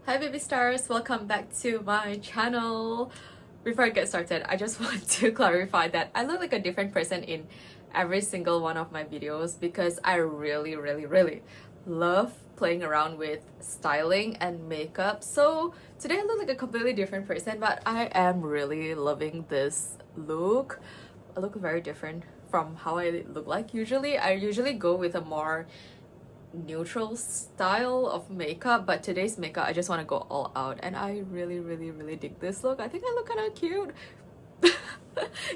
Hi baby stars, welcome back to my channel. Before I get started, I just want to clarify that I look like a different person in every single one of my videos because I really love playing around with styling and makeup. So today I look like a completely different person, but I am really loving this look. I look very different from how I look like usually. I usually go with a more neutral style of makeup, but today's makeup I just want to go all out, and I really dig this look. I think I look kind of cute.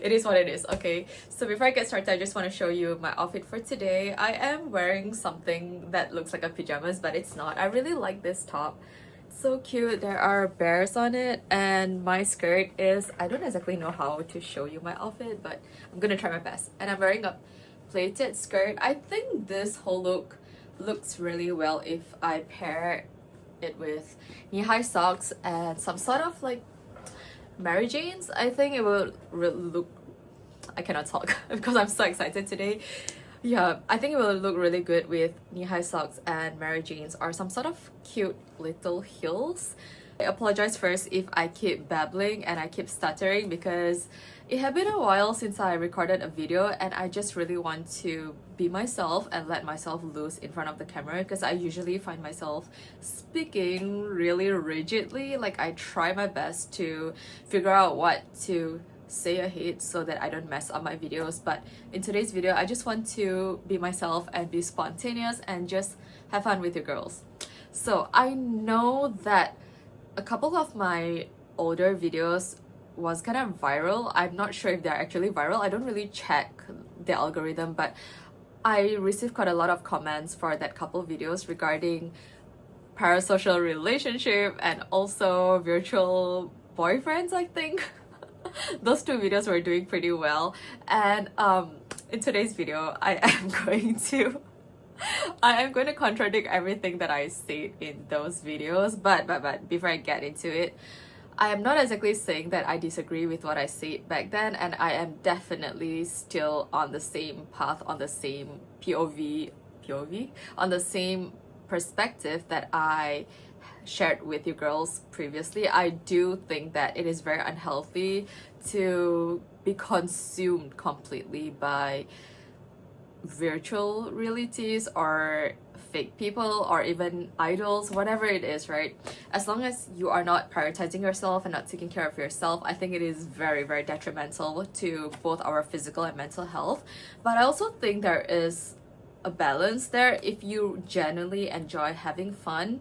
It is what it is. Okay, so before I get started, I just want to show you my outfit for today. I am wearing something that looks like a pajamas, but it's not. I really like this top. So cute. There are bears on it, and my skirt is, I don't exactly know how to show you my outfit, but I'm gonna try my best. And I'm wearing a pleated skirt. I think this whole look looks really well if I pair it with knee-high socks and some sort of like Mary Jane's. I think it will look, I cannot talk because I'm so excited today. Yeah, I think it will look really good with knee-high socks and Mary Jane's or some sort of cute little heels. I apologize first if I keep babbling and I keep stuttering because it had been a while since I recorded a video, and I just really want to be myself and let myself loose in front of the camera because I usually find myself speaking really rigidly. Like, I try my best to figure out what to say ahead so that I don't mess up my videos, but in today's video I just want to be myself and be spontaneous and just have fun with you girls. So I know that a couple of my older videos was kind of viral. I'm not sure if they're actually viral. I don't really check the algorithm, but I received quite a lot of comments for that couple videos regarding parasocial relationship and also virtual boyfriends, I think. Those two videos were doing pretty well, and in today's video I am going to contradict everything that I said in those videos, but before I get into it, I am not exactly saying that I disagree with what I said back then, and I am definitely still on the same path, on the same POV, on the same perspective that I shared with you girls previously. I do think that it is very unhealthy to be consumed completely by virtual realities or fake people or even idols, whatever it is, right? As long as you are not prioritizing yourself and not taking care of yourself, I think it is very detrimental to both our physical and mental health. But I also think there is a balance there. If you genuinely enjoy having fun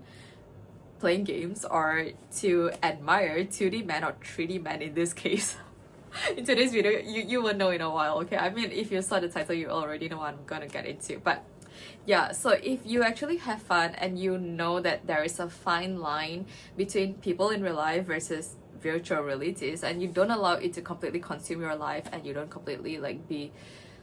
playing games or to admire 2D men or 3D men in this case, in today's video, you will know in a while. Okay, I mean, if you saw the title, you already know what I'm gonna get into. But yeah, so if you actually have fun and you know that there is a fine line between people in real life versus virtual realities, and you don't allow it to completely consume your life, and you don't completely like be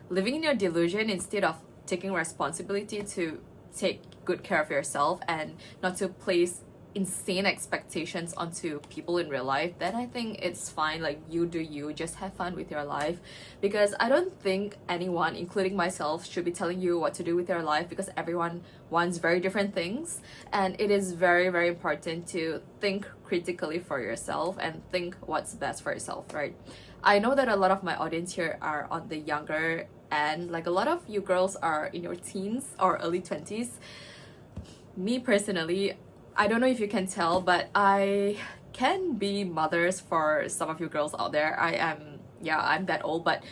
living in your delusion instead of taking responsibility to take good care of yourself and not to place insane expectations onto people in real life, then I think it's fine. Like, you do you, just have fun with your life, because I don't think anyone, including myself, should be telling you what to do with your life, because everyone wants very different things, and it is very important to think critically for yourself and think what's best for yourself, right? I know that a lot of my audience here are on the younger end, like a lot of you girls are in your teens or early 20s. Me personally, I don't know if you can tell, but I can be mothers for some of you girls out there. I'm that old, but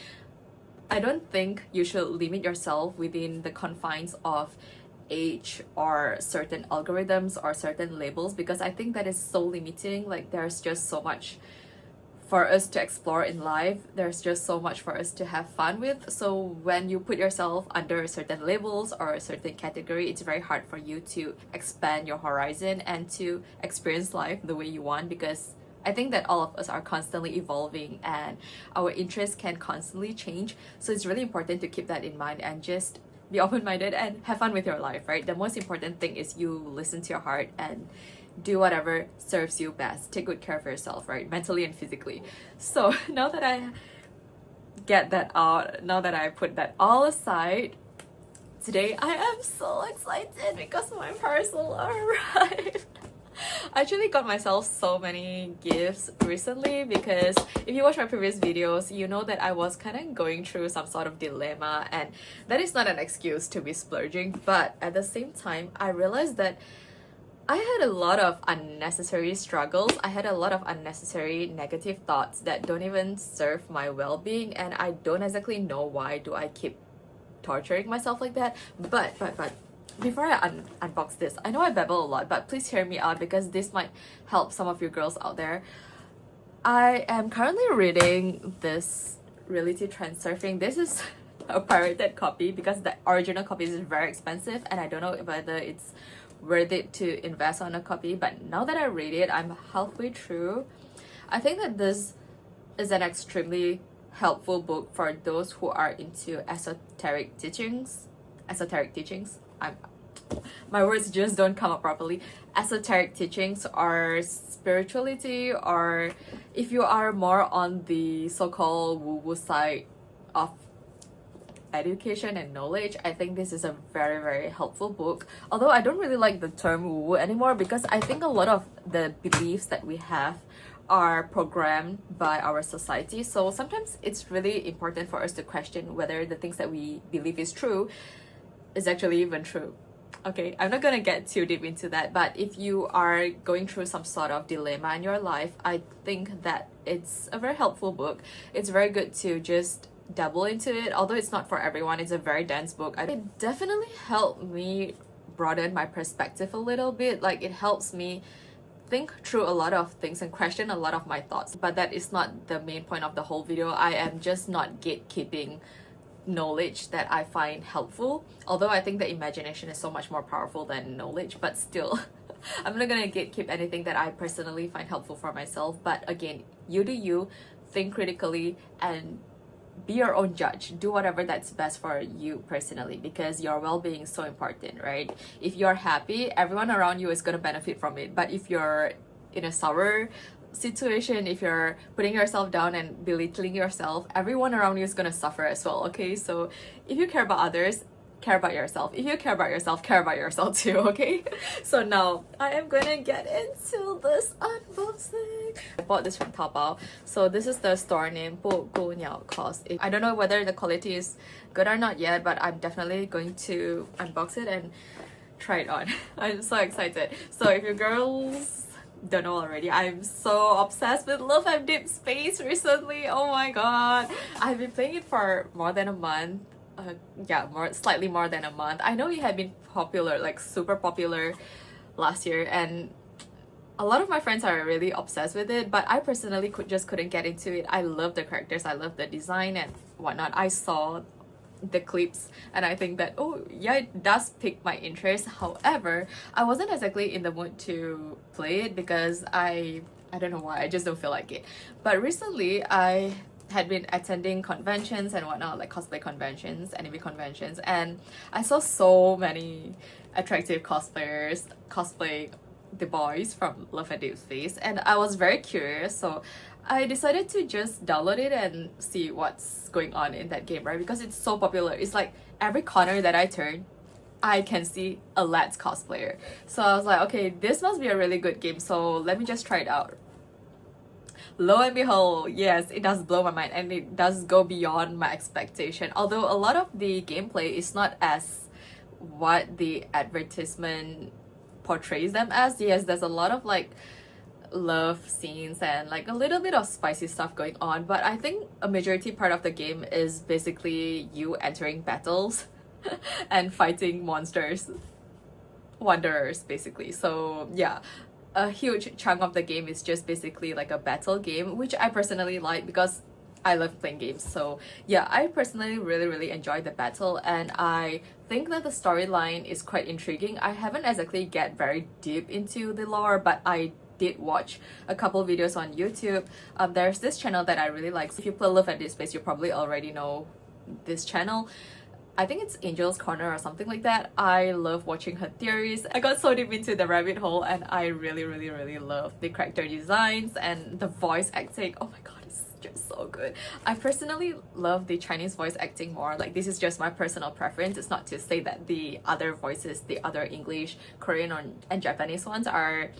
I don't think you should limit yourself within the confines of age or certain algorithms or certain labels, because I think that is so limiting. Like, there's just so much for us to explore in life, there's just so much for us to have fun with. So when you put yourself under certain labels or a certain category, it's very hard for you to expand your horizon and to experience life the way you want, because I think that all of us are constantly evolving and our interests can constantly change. So it's really important to keep that in mind and just be open-minded and have fun with your life, right? The most important thing is you listen to your heart and do whatever serves you best. Take good care of yourself, right? Mentally and physically. So now that I get that out, now that I put that all aside, today I am so excited because my parcel arrived. I actually got myself so many gifts recently because if you watch my previous videos, you know that I was kind of going through some sort of dilemma, and that is not an excuse to be splurging, but at the same time, I realized that I had a lot of unnecessary struggles. I had a lot of unnecessary negative thoughts that don't even serve my well-being, and I don't exactly know why do I keep torturing myself like that. But before I unbox this, I know I babble a lot, but please hear me out because this might help some of you girls out there. I am currently reading this Reality Transurfing. This is a pirated copy because the original copy is very expensive, and I don't know whether it's worth it to invest on a copy. But now that I read it, I'm halfway through. I think that this is an extremely helpful book for those who are into esoteric teachings. My words just don't come up properly. Esoteric teachings or spirituality, or if you are more on the so-called woo-woo side of education and knowledge, I think this is a very, very helpful book. Although I don't really like the term woo-woo anymore because I think a lot of the beliefs that we have are programmed by our society. So sometimes it's really important for us to question whether the things that we believe is true is actually even true. Okay, I'm not gonna get too deep into that, but if you are going through some sort of dilemma in your life, I think that it's a very helpful book. It's very good to just dabble into it, although it's not for everyone. It's a very dense book. It definitely helped me broaden my perspective a little bit. Like, it helps me think through a lot of things and question a lot of my thoughts, but that is not the main point of the whole video. I am just not gatekeeping knowledge that I find helpful, although I think the imagination is so much more powerful than knowledge, but still I'm not gonna gatekeep anything that I personally find helpful for myself. But again, you do you, think critically, and be your own judge. Do whatever that's best for you personally, because your well-being is so important, right? If you're happy, everyone around you is gonna benefit from it. But if you're in a sour situation, if you're putting yourself down and belittling yourself, everyone around you is gonna suffer as well. Okay, so if you care about others, care about yourself. If you care about yourself, care about yourself too. Okay, so now I am gonna get into this unboxing. I bought this from Taobao. So this is the store name, 不姑鸟 cost. I don't know whether the quality is good or not yet, but I'm definitely going to unbox it and try it on. I'm so excited. So if you girls don't know already, I'm so obsessed with Love and Deepspace recently. Oh my god, I've been playing it for more than a month. Slightly more than a month. I know it had been popular, like super popular last year, and a lot of my friends are really obsessed with it, but I personally couldn't get into it. I love the characters, I love the design and whatnot. I saw the clips and I think that, oh yeah, it does pique my interest. However, I wasn't exactly in the mood to play it because I don't know why, I just don't feel like it. But recently I had been attending conventions and whatnot, like cosplay conventions, anime conventions, and I saw so many attractive cosplayers cosplay the boys from Love and Deepspace, and I was very curious, so I decided to just download it and see what's going on in that game, right? Because it's so popular. It's like every corner that I turn, I can see a Let's cosplayer. So I was like, okay, this must be a really good game, so let me just try it out. Lo and behold, yes, it does blow my mind and it does go beyond my expectation. Although a lot of the gameplay is not as what the advertisement portrays them as. Yes, there's a lot of like love scenes and like a little bit of spicy stuff going on, but I think a majority part of the game is basically you entering battles and fighting monsters, wanderers basically. So yeah, a huge chunk of the game is just basically like a battle game, which I personally like because I love playing games. So yeah, I personally really enjoyed the battle, and I think that the storyline is quite intriguing. I haven't exactly get very deep into the lore, but I did watch a couple videos on YouTube. There's this channel that I really like. So if you play Love and Deepspace, you probably already know this channel. I think it's Angel's Corner or something like that. I love watching her theories. I got so deep into the rabbit hole, and I really love the character designs and the voice acting. Oh my god, it's just so good. I personally love the Chinese voice acting more. Like, this is just my personal preference. It's not to say that the other voices, the other English, Korean and Japanese ones are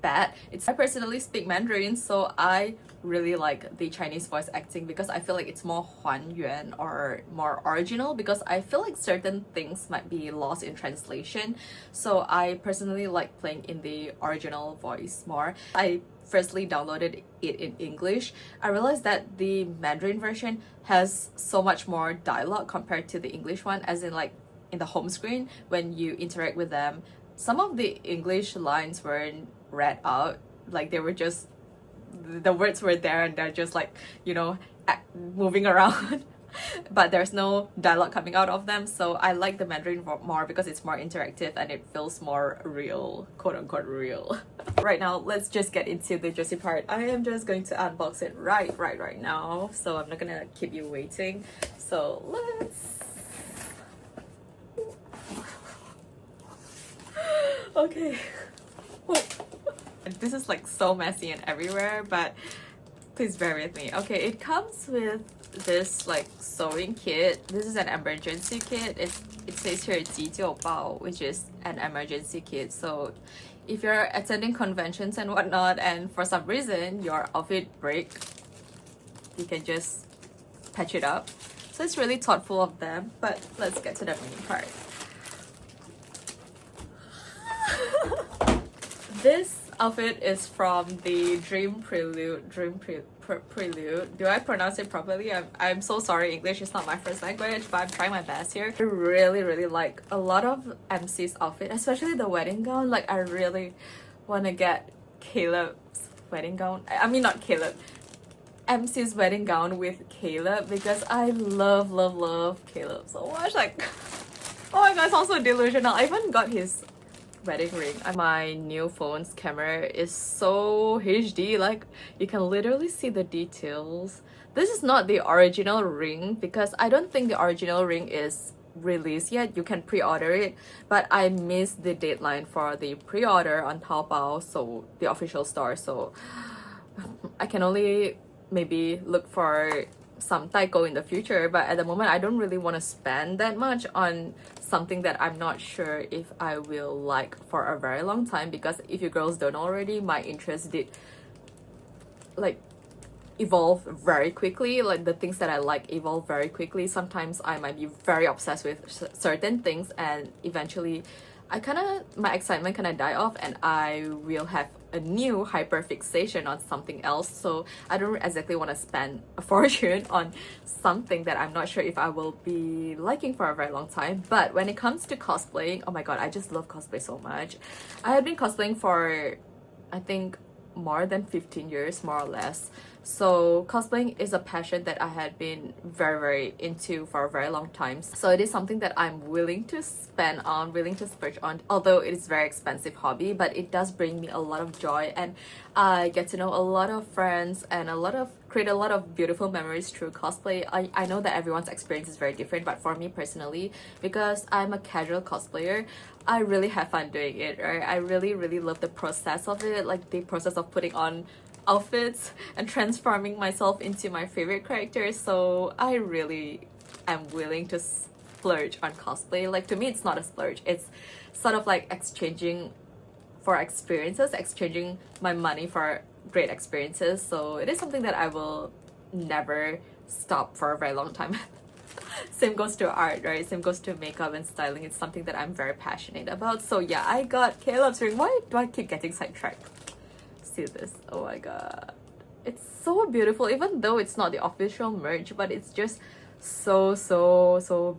bad. I personally speak Mandarin, so I really like the Chinese voice acting because I feel like it's more 还原 or more original, because I feel like certain things might be lost in translation. So I personally like playing in the original voice more. I firstly downloaded it in English. I realized that the Mandarin version has so much more dialogue compared to the English one, as in like in the home screen when you interact with them, some of the English lines weren't read out, like they were just, the words were there and they're just like, you know, moving around but there's no dialogue coming out of them. So I like the Mandarin more because it's more interactive and it feels more real, quote unquote real. Right now, let's just get into the juicy part. I am just going to unbox it right now, so I'm not gonna keep you waiting. So let's... Okay. This is like so messy and everywhere, but please bear with me. Okay, it comes with this like sewing kit. This is an emergency kit. It says here 急救包, which is an emergency kit. So if you're attending conventions and whatnot and for some reason your outfit break, you can just patch it up. So it's really thoughtful of them, but let's get to the main part. This outfit is from the Prelude. Do I pronounce it properly? I'm so sorry, English is not my first language, but I'm trying my best here. I really like a lot of MC's outfit, especially the wedding gown. Like I really want to get Caleb's wedding gown. I mean not Caleb, MC's wedding gown with Caleb, because I love Caleb so much. Like, oh my god, it sounds so delusional. I even got his wedding ring. My new phone's camera is so HD, like you can literally see the details. This is not the original ring because I don't think the original ring is released yet. You can pre-order it, but I missed the deadline for the pre-order on Taobao, so the official store, so I can only maybe look for some taiko in the future. But at the moment I don't really want to spend that much on something that I'm not sure if I will like for a very long time, because if you girls don't already, my interest did like evolve very quickly. Like the things that I like evolve very quickly. Sometimes I might be very obsessed with certain things and eventually my excitement kind of die off and I will have a new hyper fixation on something else. So I don't exactly want to spend a fortune on something that I'm not sure if I will be liking for a very long time. But when it comes to cosplaying, oh my god, I just love cosplay so much. I have been cosplaying for I think more than 15 years, more or less. So cosplaying is a passion that I had been very into for a very long time. So it is something that I'm willing to spend on, willing to splurge on, although it is very expensive hobby, but it does bring me a lot of joy and I get to know a lot of friends and create a lot of beautiful memories through cosplay. I know that everyone's experience is very different, but for me personally, because I'm a casual cosplayer, I really have fun doing it, right? I really love the process of it, like the process of putting on outfits and transforming myself into my favorite characters. So I really am willing to splurge on cosplay. Like to me, it's not a splurge, it's sort of like exchanging for experiences, exchanging my money for great experiences. So it is something that I will never stop for a very long time. Same goes to art, right? Same goes to makeup and styling. It's something that I'm very passionate about. So yeah, I got Caleb's ring. Why do I keep getting sidetracked? See this, oh my god, it's so beautiful, even though it's not the official merch, but it's just so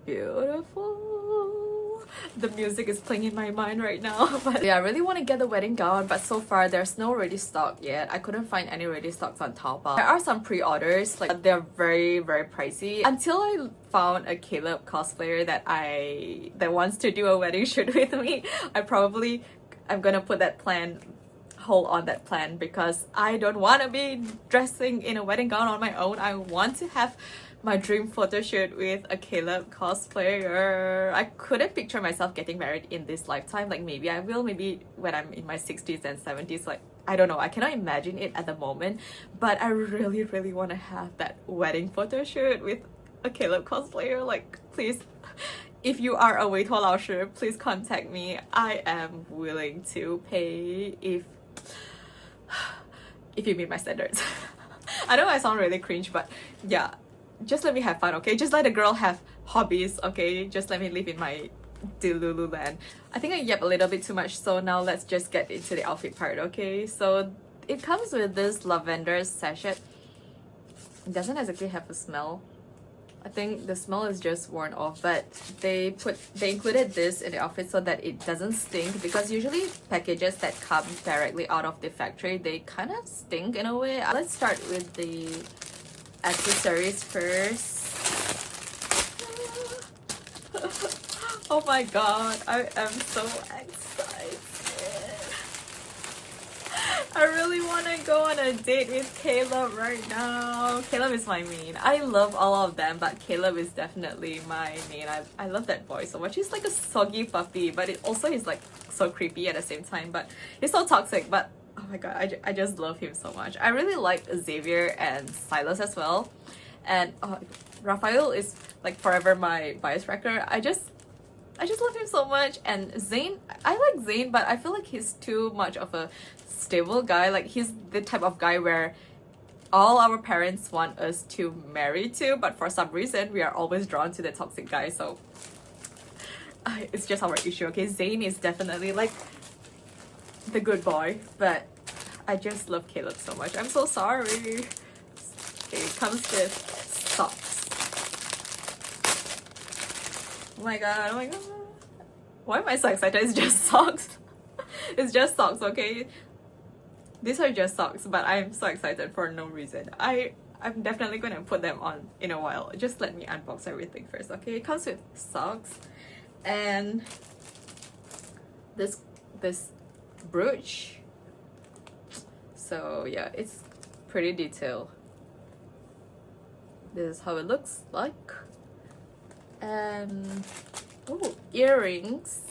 beautiful. The music is playing in my mind right now. But yeah, I really want to get the wedding gown, but so far there's no ready stock yet. I couldn't find any ready stocks on Taobao. There are some pre-orders, like they're very pricey. Until I found a Caleb cosplayer that wants to do a wedding shoot with me, I'm gonna put that plan hold on that plan, because I don't want to be dressing in a wedding gown on my own. I want to have my dream photo shoot with a Caleb cosplayer. I couldn't picture myself getting married in this lifetime. Like maybe I will, maybe when I'm in my 60s and 70s, like I don't know, I cannot imagine it at the moment, but I really want to have that wedding photo shoot with a Caleb cosplayer. Like please, if you are a 委托老师, please contact me. I am willing to pay if if you meet my standards. I know I sound really cringe, but yeah, just let me have fun, okay? Just let a girl have hobbies, okay? Just let me live in my Delulu land. I think I yapped a little bit too much, so now let's just get into the outfit part, okay? So it comes with this lavender sachet. It doesn't exactly have a smell. I think the smell is just worn off, but they included this in the outfit so that it doesn't stink, because usually packages that come directly out of the factory, they kind of stink in a way. Let's start with the accessories first. Oh my god, I am so excited. I really want to go on a date with Caleb right now. Caleb is my main. I love all of them, but Caleb is definitely my main. I love that boy so much. He's like a soggy puppy, but it also is like so creepy at the same time. But he's so toxic, but oh my god, I just love him so much. I really like Xavier and Silas as well. And Raphael is like forever my bias wrecker. I just love him so much. And Zayn, I like Zayn, but I feel like he's too much of a stable guy. Like, he's the type of guy where all our parents want us to marry to, but for some reason we are always drawn to the toxic guy. So it's just our issue, okay? Zayn is definitely like the good boy, but I just love Caleb so much. I'm so sorry. Okay, it comes with socks. Oh my god, oh my god. Why am I so excited? It's just socks. It's just socks, okay? These are just socks, but I'm so excited for no reason. I'm definitely gonna put them on in a while. Just let me unbox everything first, okay? It comes with socks and this brooch. So yeah, it's pretty detailed. This is how it looks like. And oh, earrings.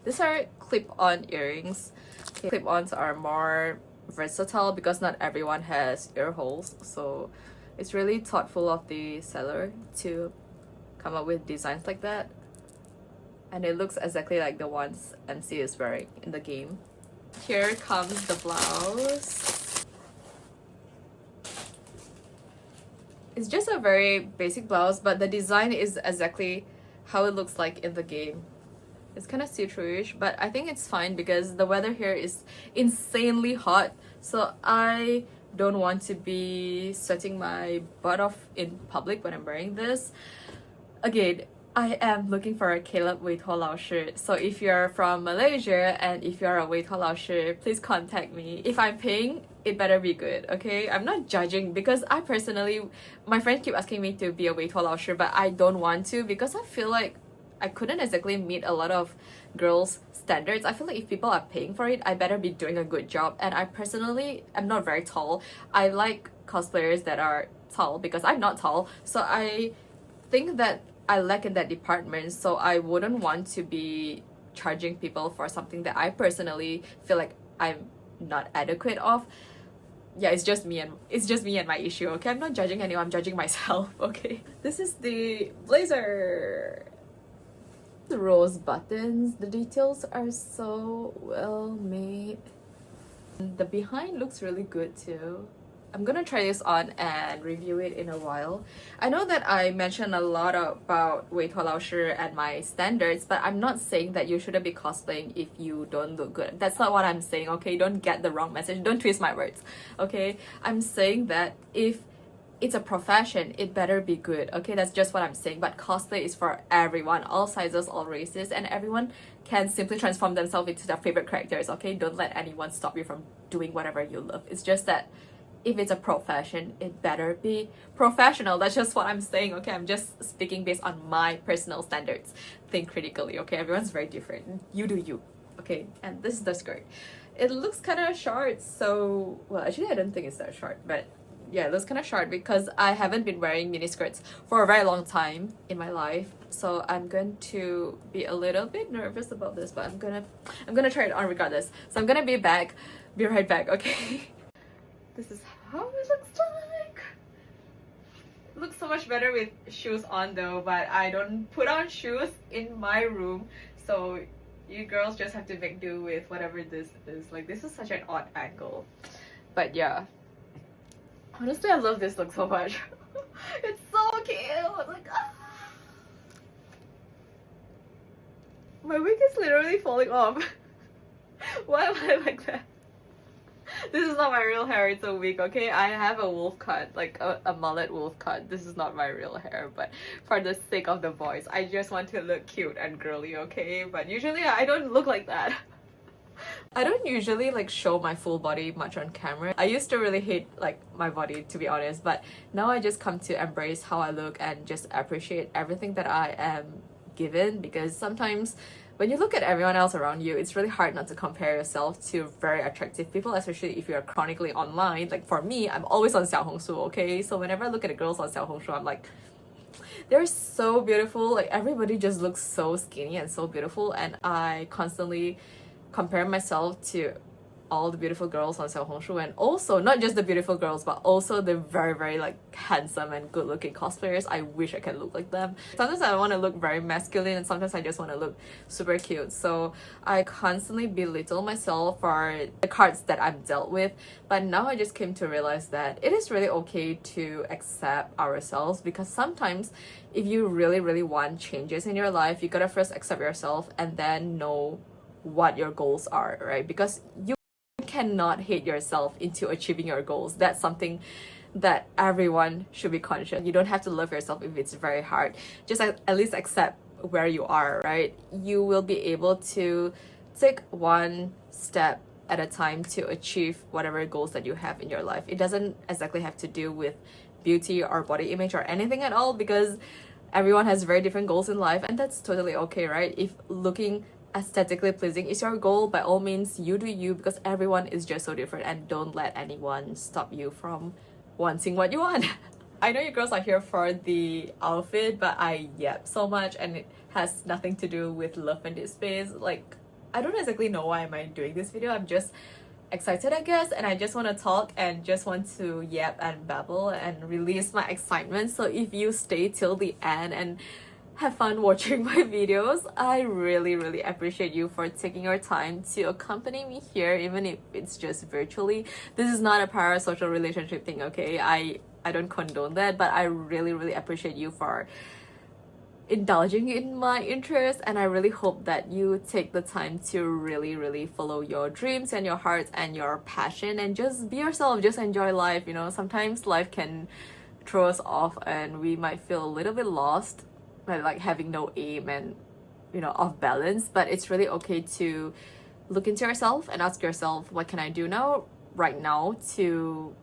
These are clip-on earrings. Okay, clip-ons are more versatile because not everyone has ear holes, so it's really thoughtful of the seller to come up with designs like that. And it looks exactly like the ones MC is wearing in the game. Here comes the blouse. It's just a very basic blouse, but the design is exactly how it looks like in the game. It's kind of see-through-ish, but I think it's fine because the weather here is insanely hot, so I don't want to be sweating my butt off in public when I'm wearing this. Again, I am looking for a Caleb 委托老师, so if you're from Malaysia and if you're a 委托老师, please contact me. If I'm paying, it better be good, okay? I'm not judging because I personally, my friends keep asking me to be a 委托老师, but I don't want to because I feel like I couldn't exactly meet a lot of girls' standards. I feel like if people are paying for it, I better be doing a good job. And I personally am not very tall. I like cosplayers that are tall because I'm not tall. So I think that I lack in that department. So I wouldn't want to be charging people for something that I personally feel like I'm not adequate of. Yeah, it's just me and my issue, okay? I'm not judging anyone, I'm judging myself, okay? This is the blazer. The rose buttons, the details are so well made. The behind looks really good too. I'm gonna try this on and review it in a while. I know that I mentioned a lot about 委托老师 and my standards, but I'm not saying that you shouldn't be cosplaying if you don't look good. That's not what I'm saying, okay? Don't get the wrong message. Don't twist my words, okay? I'm saying that if it's a profession, it better be good, okay? That's just what I'm saying. But cosplay is for everyone, all sizes, all races, and everyone can simply transform themselves into their favorite characters, okay? Don't let anyone stop you from doing whatever you love. It's just that if it's a profession, it better be professional. That's just what I'm saying, okay? I'm just speaking based on my personal standards. Think critically, okay? Everyone's very different. You do you, okay? And this is the skirt. It looks kind of short, so... Well, actually, I don't think it's that short, but... Yeah, it looks kind of short because I haven't been wearing miniskirts for a very long time in my life. So I'm going to be a little bit nervous about this, but I'm gonna try it on regardless. So I'm gonna be right back, okay? This is how it looks like. It looks so much better with shoes on though, but I don't put on shoes in my room. So you girls just have to make do with whatever this is. Like, this is such an odd angle. But yeah, honestly, I love this look so much. It's so cute. Like, ah. My wig is literally falling off. Why am I like that? This is not my real hair, it's a wig, okay? I have a wolf cut, like a mullet wolf cut. This is not my real hair, but for the sake of the voice, I just want to look cute and girly, okay? But usually I don't look like that. I don't usually like show my full body much on camera. I used to really hate like my body, to be honest, but now I just come to embrace how I look and just appreciate everything that I am given, because sometimes when you look at everyone else around you, it's really hard not to compare yourself to very attractive people, especially if you're chronically online. Like for me, I'm always on Xiaohongshu, okay? So whenever I look at the girls on Xiaohongshu, I'm like, they're so beautiful. Like everybody just looks so skinny and so beautiful, and I constantly compare myself to all the beautiful girls on Xiaohongshu, and also not just the beautiful girls but also the very like handsome and good looking cosplayers. I wish I could look like them. Sometimes I want to look very masculine and sometimes I just want to look super cute, so I constantly belittle myself for the cards that I'm dealt with. But now I just came to realize that it is really okay to accept ourselves, because sometimes if you really want changes in your life, you gotta first accept yourself and then know what your goals are, right? Because you cannot hate yourself into achieving your goals. That's something that everyone should be conscious. You don't have to love yourself if it's very hard. Just at least accept where you are, right? You will be able to take one step at a time to achieve whatever goals that you have in your life. It doesn't exactly have to do with beauty or body image or anything at all, because everyone has very different goals in life, and that's totally okay, right? If looking aesthetically pleasing is your goal, by all means you do you, because everyone is just so different, and don't let anyone stop you from wanting what you want. I know you girls are here for the outfit, but I yep so much, and it has nothing to do with love and Deepspace. Like, I don't exactly know why am I doing this video. I'm just excited, I guess, and I just want to talk and just want to yap and babble and release my excitement. So if you stay till the end and have fun watching my videos, I really appreciate you for taking your time to accompany me here, even if it's just virtually. This is not a parasocial relationship thing, okay? I don't condone that, but I really appreciate you for indulging in my interests, and I really hope that you take the time to really follow your dreams and your heart and your passion, and just be yourself, just enjoy life. You know, sometimes life can throw us off and we might feel a little bit lost, like having no aim and, you know, off balance. But it's really okay to look into yourself and ask yourself, what can I do now, right now, to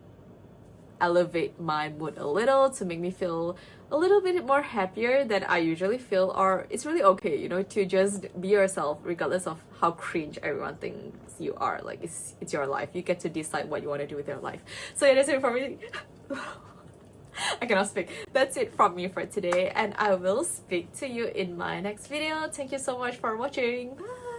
elevate my mood a little, to make me feel a little bit more happier than I usually feel. Or it's really okay, you know, to just be yourself regardless of how cringe everyone thinks you are. Like, it's your life, you get to decide what you want to do with your life. So yeah, that's it for me. I cannot speak. That's it from me for today, and I will speak to you in my next video. Thank you so much for watching. Bye.